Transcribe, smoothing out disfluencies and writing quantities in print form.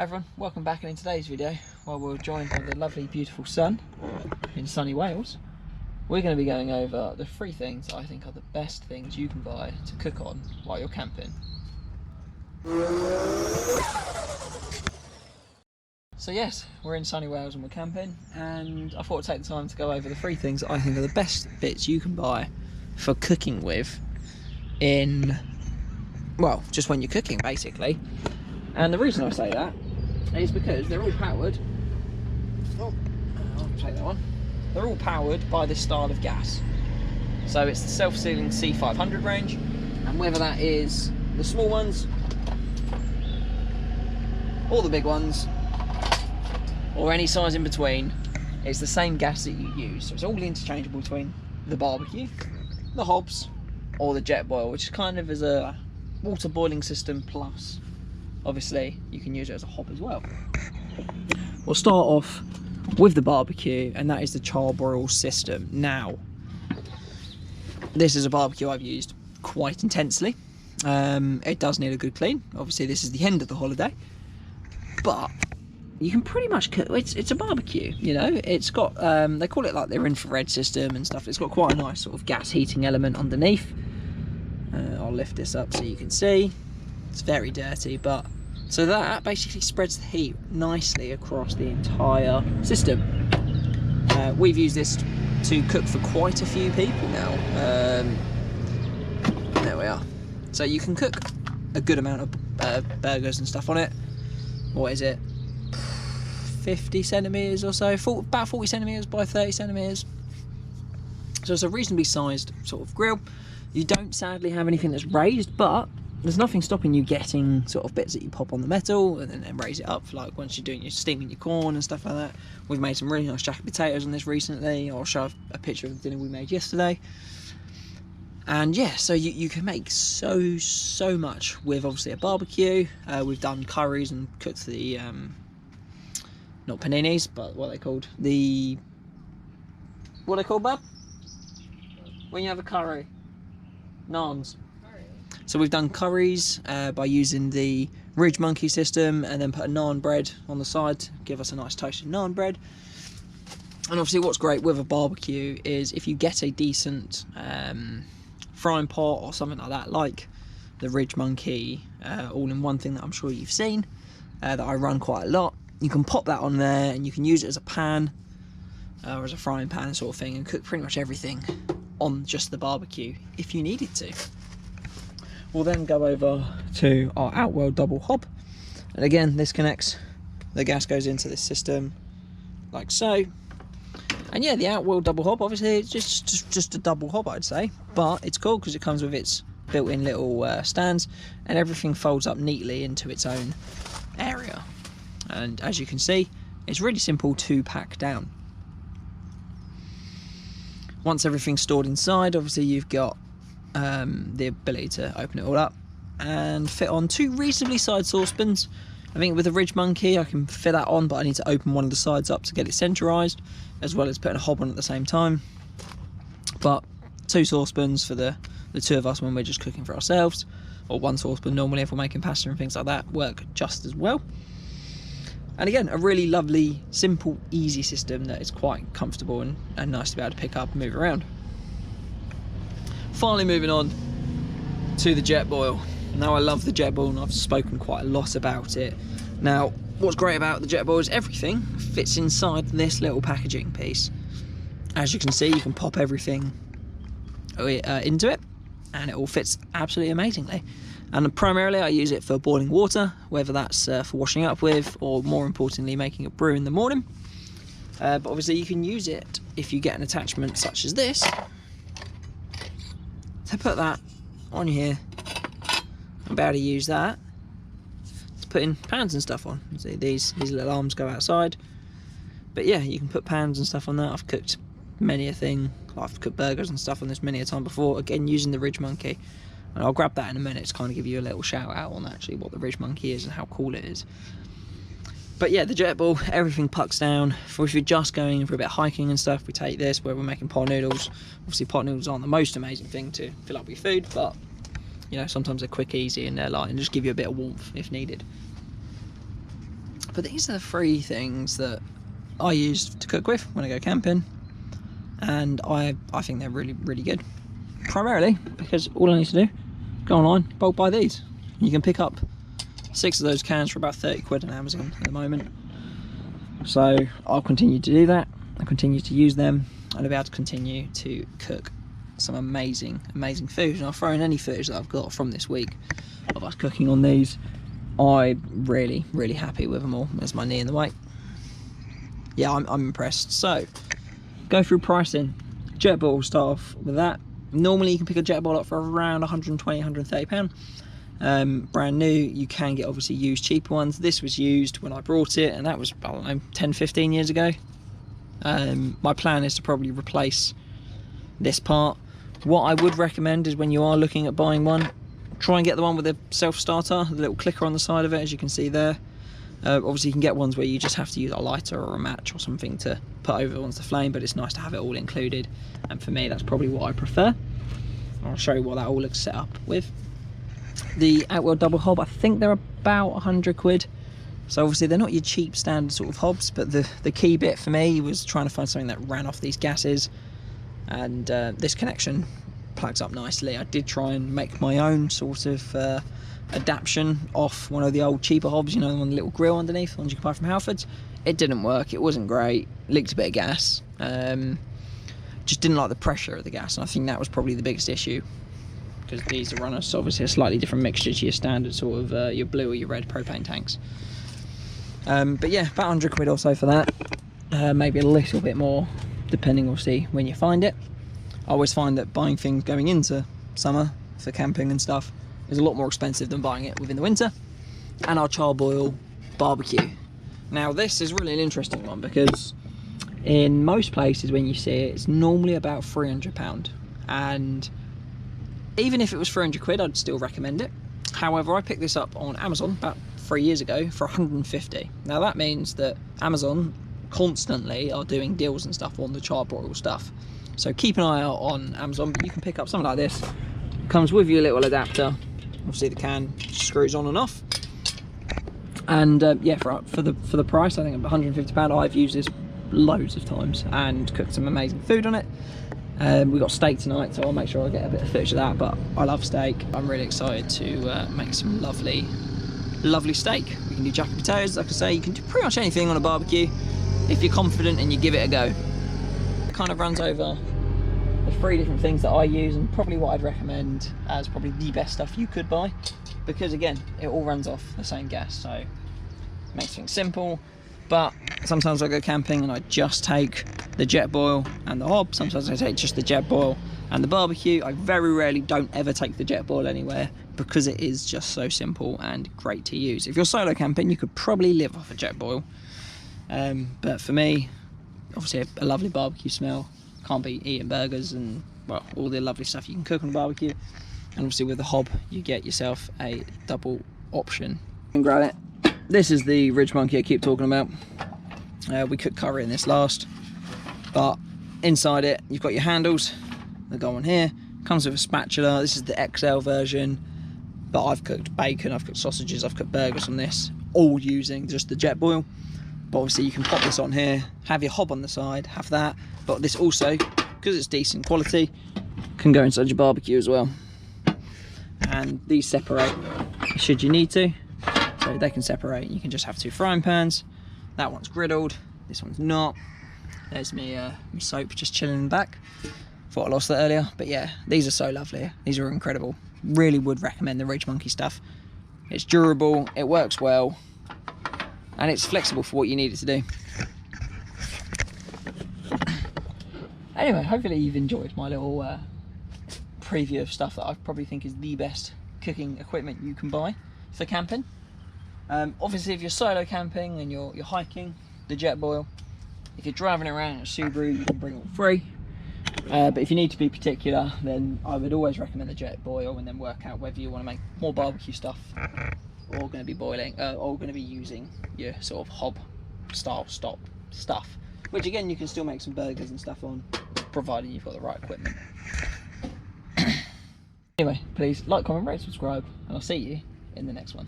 Hi everyone, welcome back, and in today's video, while we're joined by the lovely beautiful sun in sunny Wales, we're going to be going over the 3 things I think are the best things you can buy to cook on while you're camping. So yes, we're in sunny Wales and we're camping, and I thought I'd take the time to go over the 3 things that I think are the best bits you can buy for cooking with in, well, just when you're cooking basically. And the reason I say that is because they're all powered. Oh, I'll take that one. They're all powered by this style of gas. So it's the self-sealing C500 range, and whether that is the small ones or the big ones or any size in between, it's the same gas that you use. So it's all interchangeable between the barbecue, the hobs, or the jet boil, which is kind of as a water boiling system, plus obviously you can use it as a hob as well. We'll start off with the barbecue, and that is the charbroil system. Now, this is a barbecue I've used quite intensely. It does need a good clean. Obviously this is the end of the holiday, but you can pretty much cook. It's a barbecue, you know. It's got they call it like their infrared system and stuff. It's got quite a nice sort of gas heating element underneath. I'll lift this up so you can see. It's very dirty, but so that basically spreads the heat nicely across the entire system. We've used this to cook for quite a few people now. There we are. So you can cook a good amount of burgers and stuff on it. What is it? 50 centimetres or so, about 40 centimetres by 30 centimetres. So it's a reasonably sized sort of grill. You don't sadly have anything that's raised, but there's nothing stopping you getting sort of bits that you pop on the metal and then raise it up, like once you're doing your steaming your corn and stuff like that. We've made some really nice jacket potatoes on this recently. I'll show a picture of the dinner we made yesterday. And yeah, so you can make so much with obviously a barbecue. We've done curries and cooked the not paninis, but what are they called? What are they called, bub? When you have a curry? Naans. So we've done curries by using the Ridge Monkey system, and then put a naan bread on the side to give us a nice toasted naan bread. And obviously what's great with a barbecue is if you get a decent frying pot or something like that, like the Ridge Monkey all-in-one thing that I'm sure you've seen, that I run quite a lot, you can pop that on there and you can use it as a pan or as a frying pan sort of thing, and cook pretty much everything on just the barbecue if you needed to. We'll then go over to our Outworld double hob, and again this connects, the gas goes into this system like so. And yeah, the Outworld double hob, obviously it's just a double hob, I'd say, but it's cool because it comes with its built-in little stands, and everything folds up neatly into its own area. And as you can see, it's really simple to pack down. Once everything's stored inside, obviously you've got the ability to open it all up and fit on 2 reasonably sized saucepans. I think with the Ridge Monkey I can fit that on, but I need to open one of the sides up to get it centralised, as well as putting a hob on at the same time. But 2 saucepans for the 2 of us when we're just cooking for ourselves, or 1 saucepan normally if we're making pasta and things like that, work just as well. And again, a really lovely, simple, easy system that is quite comfortable and nice to be able to pick up and move around. Finally moving on to the jet boil. Now I love the jet boil and I've spoken quite a lot about it. Now what's great about the jet boil is everything fits inside this little packaging piece. As you can see, you can pop everything into it and it all fits absolutely amazingly. And primarily I use it for boiling water, whether that's for washing up with, or more importantly making a brew in the morning. But obviously you can use it if you get an attachment such as this, to put that on here and be able to use that to put in pans and stuff on. See, these little arms go outside, but yeah, you can put pans and stuff on that. I've cooked many a thing, I've cooked burgers and stuff on this many a time before, again using the Ridge Monkey, and I'll grab that in a minute to kind of give you a little shout out on actually what the Ridge Monkey is and how cool it is. But yeah, the jet boil, everything pucks down. For if you're just going for a bit of hiking and stuff, we take this where we're making pot noodles. Obviously pot noodles aren't the most amazing thing to fill up your food, but you know, sometimes they're quick, easy, and they're light and just give you a bit of warmth if needed. But these are the 3 things that I use to cook with when I go camping, and I think they're really, really good. Primarily because all I need to do, go online, bulk buy these. You can pick up 6 of those cans for about 30 quid on Amazon at the moment. So I'll continue to do that. I'll continue to use them, and I'll be able to continue to cook some amazing, amazing food. And I'll throw in any footage that I've got from this week of us cooking on these. I'm really, really happy with them all. There's my knee in the way. Yeah, I'm impressed. So, go through pricing. Jet boil, we'll start off with that. Normally you can pick a jet boil up for around 120, 130 pound. Brand new. You can get obviously used cheaper ones. This was used when I brought it, and that was, I don't know, 10, 15 years ago. My plan is to probably replace this part. What I would recommend is when you are looking at buying one, try and get the one with the self-starter, the little clicker on the side of it, as you can see there. Obviously you can get ones where you just have to use a lighter or a match or something to put over once the flame, but it's nice to have it all included, and for me that's probably what I prefer. I'll show you what that all looks set up with. The Outwell double hob, I think they're about 100 quid. So obviously they're not your cheap standard sort of hobs, but the key bit for me was trying to find something that ran off these gases, and this connection plugs up nicely. I did try and make my own sort of adaptation off one of the old cheaper hobs, you know, the one with the little grill underneath, the ones you can buy from Halfords. It didn't work, it wasn't great, leaked a bit of gas, just didn't like the pressure of the gas, and I think that was probably the biggest issue, because these are runners, so obviously a slightly different mixture to your standard sort of your blue or your red propane tanks. But yeah, about 100 quid or so for that, maybe a little bit more depending obviously when you find it. I always find that buying things going into summer for camping and stuff is a lot more expensive than buying it within the winter. And our charboil barbecue. Now this is really an interesting one, because in most places when you see it, it's normally about £300, and even if it was 300 quid, I'd still recommend it. However, I picked this up on Amazon about 3 years ago for 150. Now that means that Amazon constantly are doing deals and stuff on the charbroil stuff. So keep an eye out on Amazon, but you can pick up something like this. Comes with your little adapter. Obviously the can screws on and off. And yeah, for the price, I think £150, I've used this loads of times and cooked some amazing food on it. We've got steak tonight, so I'll make sure I get a bit of footage of that, but I love steak. I'm really excited to make some lovely steak. We can do jacket potatoes, like I say, you can do pretty much anything on a barbecue if you're confident and you give it a go. It kind of runs over the 3 different things that I use, and probably what I'd recommend as probably the best stuff you could buy, because again, it all runs off the same gas, so it makes things simple. But sometimes I go camping and I just take the jet boil and the hob. Sometimes I take just the jet boil and the barbecue. I very rarely don't ever take the jet boil anywhere, because it is just so simple and great to use. If you're solo camping, you could probably live off a jet boil. But for me, obviously a lovely barbecue smell. Can't be eating burgers and, well, all the lovely stuff you can cook on a barbecue. And obviously with the hob, you get yourself a double option. And grab it. This is the Ridge Monkey I keep talking about. We cooked curry in this last, but inside it you've got your handles that go on here. Comes with a spatula. This is the XL version, but I've cooked bacon, I've cooked sausages, I've cooked burgers on this, all using just the jet boil. But obviously you can pop this on here, have your hob on the side, have that, but this also, because it's decent quality, can go inside your barbecue as well. And these separate should you need to, so they can separate. You can just have 2 frying pans. That one's griddled, this one's not. There's me soap just chilling in the back. Thought I lost that earlier, but yeah, these are so lovely. These are incredible. Really would recommend the Ridge Monkey stuff. It's durable, it works well, and it's flexible for what you need it to do. Anyway, hopefully you've enjoyed my little preview of stuff that I probably think is the best cooking equipment you can buy for camping. Obviously, if you're solo camping and you're hiking, the jet boil. If you're driving around in a Subaru, you can bring all 3. But if you need to be particular, then I would always recommend the jet boil, and then work out whether you want to make more barbecue stuff, or going to be boiling, or going to be using your sort of hob style stuff. Which again, you can still make some burgers and stuff on, providing you've got the right equipment. Anyway, please like, comment, rate, subscribe, and I'll see you in the next one.